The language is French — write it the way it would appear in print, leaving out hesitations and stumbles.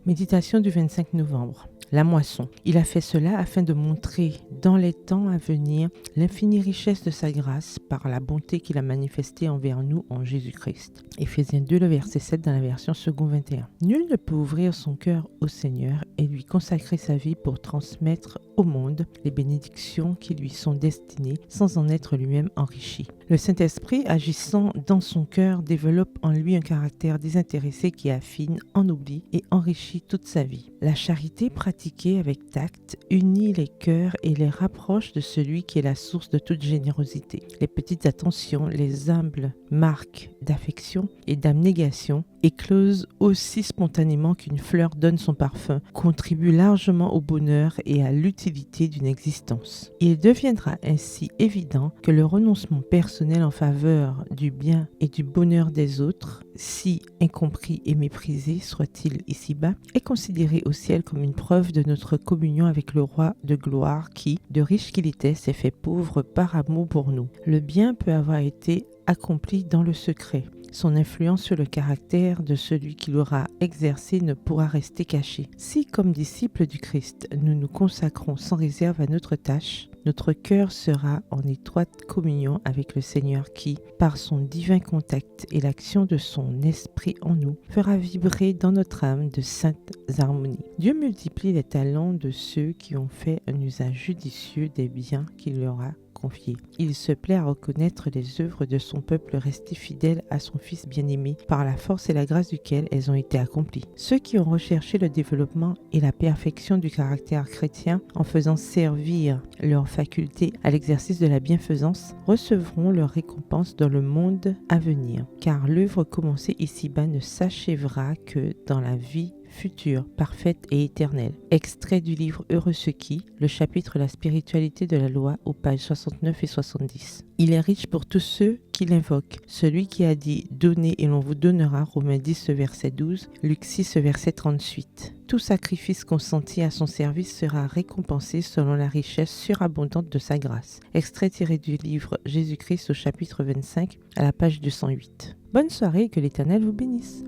Méditation du 25 novembre. La moisson. Il a fait cela afin de montrer dans les temps à venir l'infinie richesse de sa grâce par la bonté qu'il a manifestée envers nous en Jésus-Christ. Éphésiens 2, le verset 7 dans la version second 21. Nul ne peut ouvrir son cœur au Seigneur et lui consacrer sa vie pour transmettre au monde les bénédictions qui lui sont destinées sans en être lui-même enrichi. Le Saint-Esprit, agissant dans son cœur, développe en lui un caractère désintéressé qui affine, ennoblit et enrichit toute sa vie. La charité pratiquée avec tact unit les cœurs et les rapproche de celui qui est la source de toute générosité. Les petites attentions, les humbles marques d'affection et d'abnégation, éclosent aussi spontanément qu'une fleur donne son parfum, contribuent largement au bonheur et à l'utilité d'une existence. Il deviendra ainsi évident que le renoncement personnel en faveur du bien et du bonheur des autres, si incompris et méprisé soit-il ici-bas, est considéré au ciel comme une preuve de notre communion avec le roi de gloire qui, de riche qu'il était, s'est fait pauvre par amour pour nous. Le bien peut avoir été accompli dans le secret. Son influence sur le caractère de celui qui l'aura exercé ne pourra rester cachée. Si, comme disciples du Christ, nous nous consacrons sans réserve à notre tâche, notre cœur sera en étroite communion avec le Seigneur qui, par son divin contact et l'action de son esprit en nous, fera vibrer dans notre âme de saintes harmonies. Dieu multiplie les talents de ceux qui ont fait un usage judicieux des biens qu'il leur a confiés. Il se plaît à reconnaître les œuvres de son peuple resté fidèle à son Fils bien-aimé par la force et la grâce duquel elles ont été accomplies. Ceux qui ont recherché le développement et la perfection du caractère chrétien en faisant servir leurs facultés à l'exercice de la bienfaisance recevront leur récompense dans le monde à venir, car l'œuvre commencée ici-bas ne s'achèvera que dans la vie future, parfaite et éternelle. Extrait du livre Heureux ceux qui, le chapitre La spiritualité de la loi aux pages 69 et 70. Il est riche pour tous ceux qui l'invoquent. Celui qui a dit « Donnez et l'on vous donnera » Romains 10, verset 12, Luc 6, verset 38. Tout sacrifice consenti à son service sera récompensé selon la richesse surabondante de sa grâce. Extrait tiré du livre Jésus-Christ au chapitre 25 à la page 208. Bonne soirée et que l'Éternel vous bénisse.